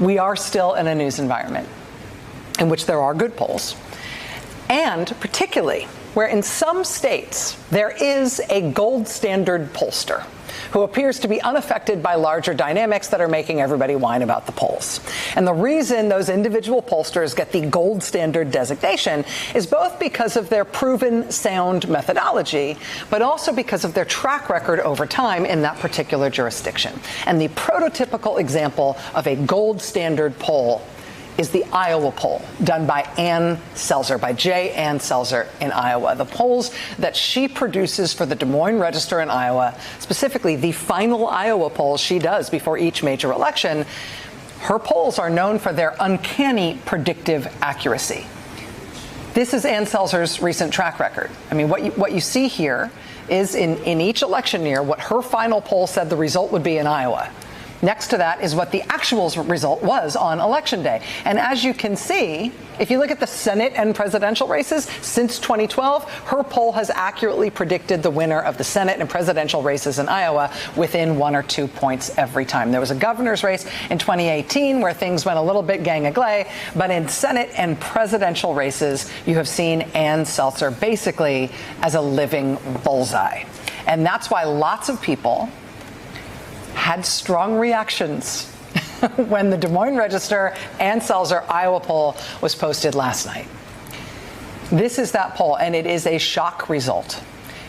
we are still in a news environment in which there are good polls, and particularly where in some states there is a gold standard pollster who appears to be unaffected by larger dynamics that are making everybody whine about the polls. And the reason those individual pollsters get the gold standard designation is both because of their proven sound methodology, but also because of their track record over time in that particular jurisdiction. And the prototypical example of a gold standard poll is the Iowa poll done by Selzer, by Ann Selzer in Iowa. The polls that she produces for the Des Moines Register in Iowa, specifically the final Iowa polls she does before each major election, her polls are known for their uncanny predictive accuracy. This is Ann Selzer's recent track record. I mean, what you see here is in each election year, what her final poll said the result would be in Iowa. Next to that is what the actual result was on Election Day. And as you can see, if you look at the Senate and presidential races since 2012, her poll has accurately predicted the winner of the Senate and presidential races in Iowa within 1 or 2 points every time. There was a governor's race in 2018 where things went a little bit gang-a-glay, but in Senate and presidential races, you have seen Ann Selzer basically as a living bullseye. And that's why lots of people had strong reactions when the Des Moines Register Ann Selzer Iowa poll was posted last night. This is that poll, and it is a shock result.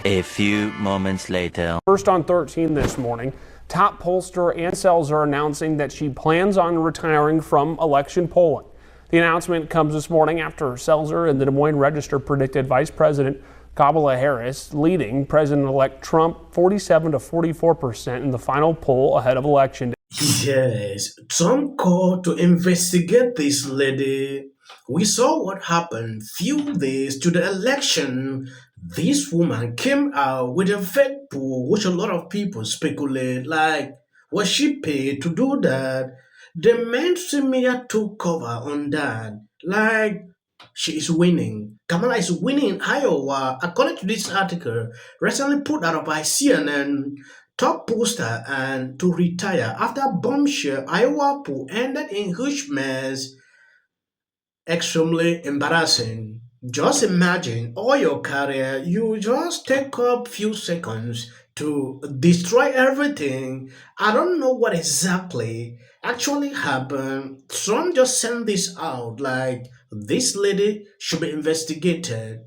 A few moments later. First on 13 this morning, top pollster Ann Selzer announcing that she plans on retiring from election polling. The announcement comes this morning after Selzer and the Des Moines Register predicted Vice President Kamala Harris leading President-elect Trump 47 to 44% in the final poll ahead of Election Day. Yes, Trump called to investigate this lady. We saw what happened few days to the election. This woman came out with a fake poll, which a lot of people speculate, like, was she paid to do that? The mainstream media took cover on that, like, she is winning. Kamala is winning in Iowa, according to this article, recently put out by CNN. Top pollster and to retire after Bombshell Iowa poll ended in huge mess. Extremely embarrassing. Just imagine all your career, you just take up few seconds to destroy everything. I don't know what exactly actually happened. Trump just sent this out like this lady should be investigated.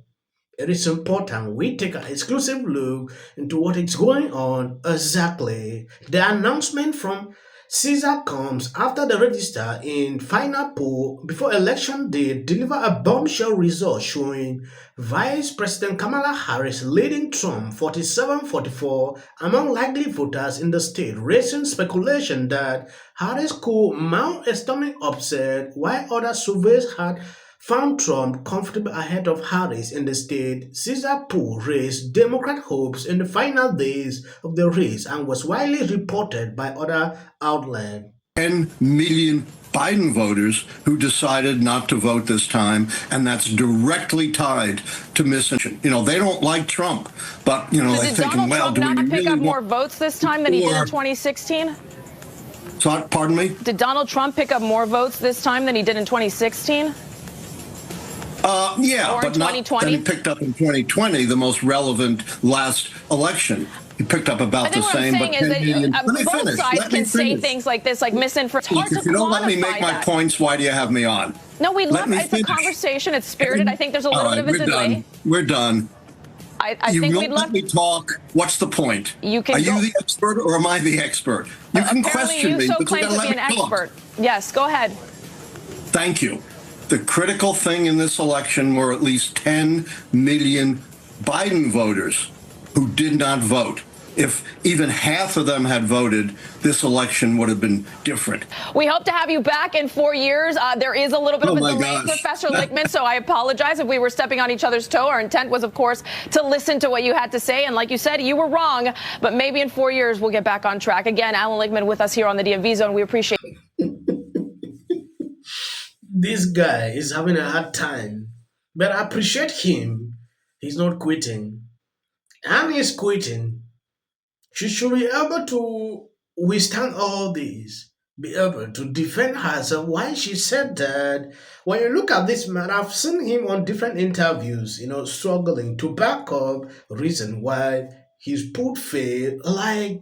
It is important we take an exclusive look into what is going on exactly. The announcement from Selzer comes after the register in final poll before election day deliver a bombshell result showing Vice President Kamala Harris leading Trump 47-44 among likely voters in the state, raising speculation that Harris could mount a stomach upset while other surveys had found Trump comfortably ahead of Harris in the state. Selzer poll raised Democrat hopes in the final days of the race and was widely reported by other outlets. 10 million Biden voters who decided not to vote this time, and that's directly tied to misinformation. You know, they don't like Trump, but, you know, they're thinking, well, do we really want... Did Donald Trump not pick up more votes this time than he did in 2016? So, pardon me? Did Donald Trump pick up more votes this time than he did in 2016? Yeah, or but not that he picked up in 2020, the most relevant last election. He picked up about the same, but 10 million. Both sides can say things like this, like misinformation. It's hard to quantify that. If you don't let me make my points, why do you have me on? No, we love it. It's a conversation. It's spirited. I think there's a little bit of a delay. We're done. I think we'd love... let me talk. What's the point? Are you the expert or am I the expert? You can question me, but you claim to be an expert. Yes, go ahead. Thank you. The critical thing in this election were at least 10 million Biden voters who did not vote. If even half of them had voted, this election would have been different. We hope to have you back in 4 years. There is a little bit of a delay, Professor Lichtman, so I apologize if we were stepping on each other's toe. Our intent was, of course, to listen to what you had to say. And like you said, you were wrong. But maybe in 4 years, we'll get back on track. Again, Alan Lichtman with us here on the DMV Zone. We appreciate it. This guy is having a hard time, but I appreciate him. He's not quitting. And he's quitting. She should be able to withstand all this. be able to defend herself why she said that. When you look at this man, I've seen him on different interviews, struggling to back up reason why he's put faith. Like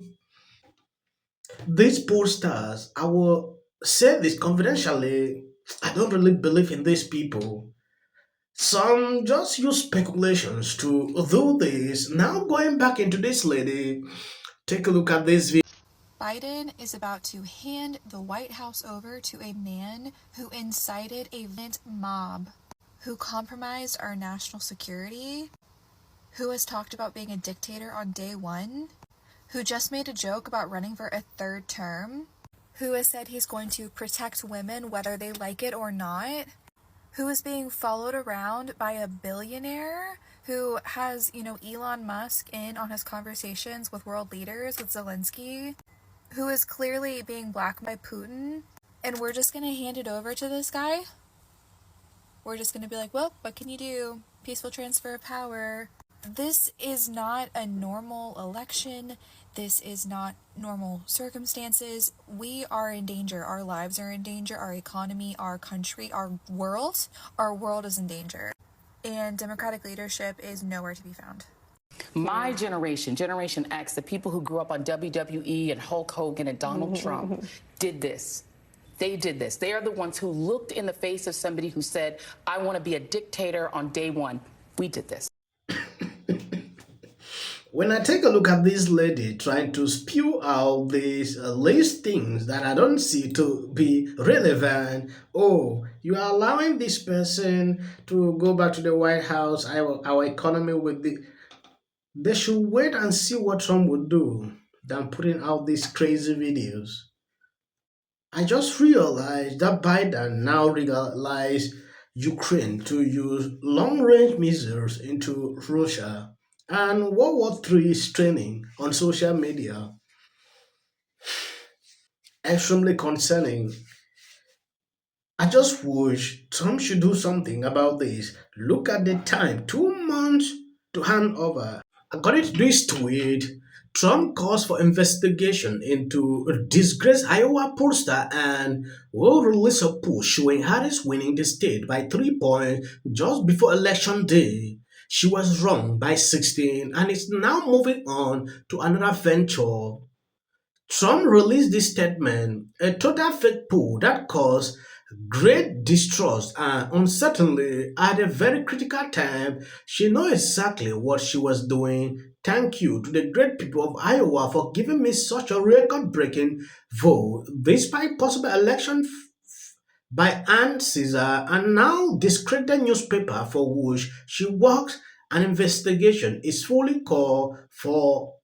these pollsters, I will say this confidentially, I don't really believe in these people. Some just use speculations to do this. Now going back into this lady, take a look at this video. Biden is about to hand the White House over to a man who incited a violent mob, who compromised our national security, who has talked about being a dictator on day one, who just made a joke about running for a third term, who has said he's going to protect women whether they like it or not, who is being followed around by a billionaire who has, Elon Musk in on his conversations with world leaders, with Zelensky, who is clearly being blackmailed by Putin, and we're just going to hand it over to this guy? We're just going to be like, well, what can you do? Peaceful transfer of power. This is not a normal election. This is not normal circumstances. We are in danger. Our lives are in danger. Our economy, our country, our world is in danger. And Democratic leadership is nowhere to be found. My generation, Generation X, the people who grew up on WWE and Hulk Hogan and Donald Trump did this. They did this. They are the ones who looked in the face of somebody who said, I want to be a dictator on day one. We did this. When I take a look at this lady trying to spew out these list things that I don't see to be relevant, oh, you are allowing this person to go back to the White House, our economy with the... They should wait and see what Trump would do than putting out these crazy videos. I just realized that Biden now legalized Ukraine to use long-range missiles into Russia, and World War III is training on social media. Extremely concerning. I just wish Trump should do something about this. Look at the time, 2 months to hand over. According to this tweet, Trump calls for investigation into a disgraced Iowa pollster and will release a poll showing Harris winning the state by 3 points just before Election Day. She was wrong by 16 and is now moving on to another venture. Trump released this statement, a total fake poll that caused great distrust and uncertainty at a very critical time. She knows exactly what she was doing. Thank you to the great people of Iowa for giving me such a record-breaking vote, despite possible election by Ann Caesar, and now discredited newspaper for which she works. An investigation is fully called for.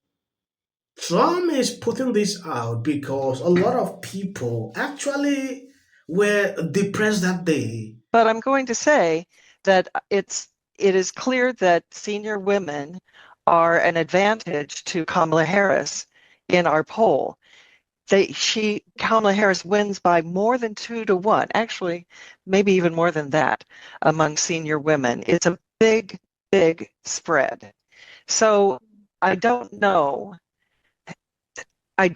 Trump is putting this out because a lot of people actually were depressed that day. But I'm going to say that it is clear that senior women are an advantage to Kamala Harris in our poll. Kamala Harris wins by more than 2-1, actually, maybe even more than that among senior women. It's a big, big spread. So I don't know. I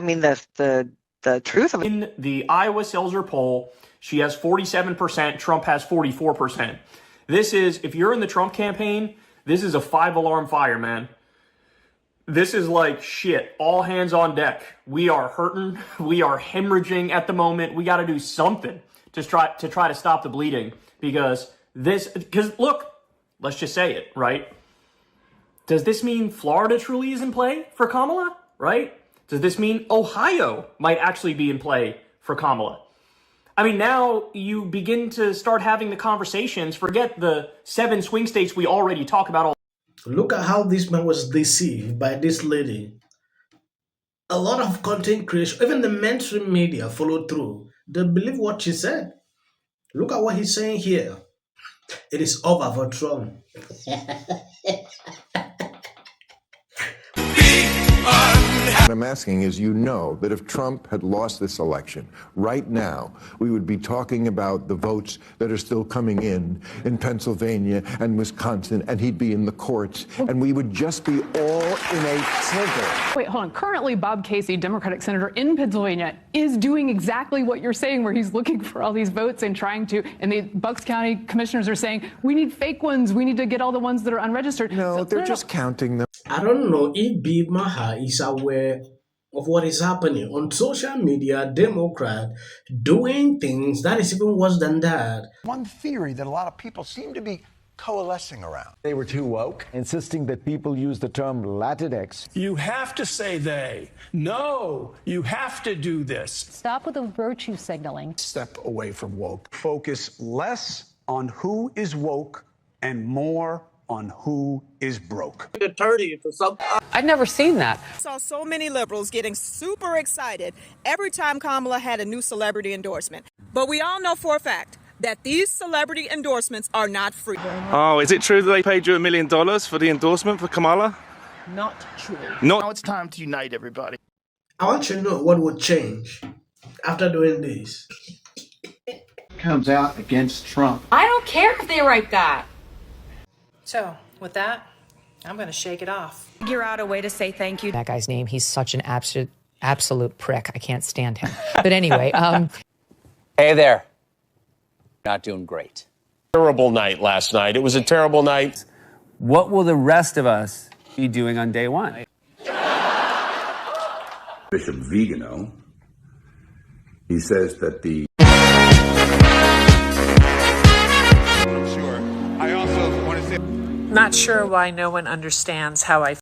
mean, the truth of it. In the Iowa Selzer poll, she has 47%, Trump has 44%. This is, if you're in the Trump campaign, this is a 5-alarm fire, man. This is like shit, all hands on deck. We are hurting, we are hemorrhaging at the moment. We got to do something to try to stop the bleeding, because look, let's just say it, right? Does this mean Florida truly is in play for Kamala, right? Does this mean Ohio might actually be in play for Kamala? I mean, now you begin to start having the conversations. Forget the 7 swing states we already talk about. Look at how this man was deceived by this lady. A lot of content creation, even the mainstream media followed through. They believe what she said. Look at what he's saying here. It is over for Trump. I'm asking is, you know that if Trump had lost this election, right now, we would be talking about the votes that are still coming in Pennsylvania and Wisconsin, and he'd be in the courts, and we would just be all in a tizzy. Wait, hold on. Currently, Bob Casey, Democratic senator in Pennsylvania, is doing exactly what you're saying, where he's looking for all these votes and trying to, and the Bucks County commissioners are saying, we need fake ones. We need to get all the ones that are unregistered. No, they're just counting them. I don't know if Big Maha is aware of what is happening on social media. Democrat doing things that is even worse than that. One theory that a lot of people seem to be coalescing around. They were too woke, insisting that people use the term Latinx. You have to say they. No, you have to do this. Stop with the virtue signaling. Step away from woke. Focus less on who is woke and more on who is broke. I'd never seen that. I saw so many liberals getting super excited every time Kamala had a new celebrity endorsement. But we all know for a fact that these celebrity endorsements are not free. Oh, is it true that they paid you $1 million for the endorsement for Kamala? Not true. Now it's time to unite everybody. I want you to know what would change after doing this. Comes out against Trump. I don't care if they write that. So, with that, I'm going to shake it off. Figure out a way to say thank you. That guy's name, he's such an absolute prick. I can't stand him. But anyway. Hey there. Not doing great. Terrible night last night. It was a terrible night. What will the rest of us be doing on day one? Bishop Vigano, he says that the... Sure. I also want to say... Not sure why no one understands how I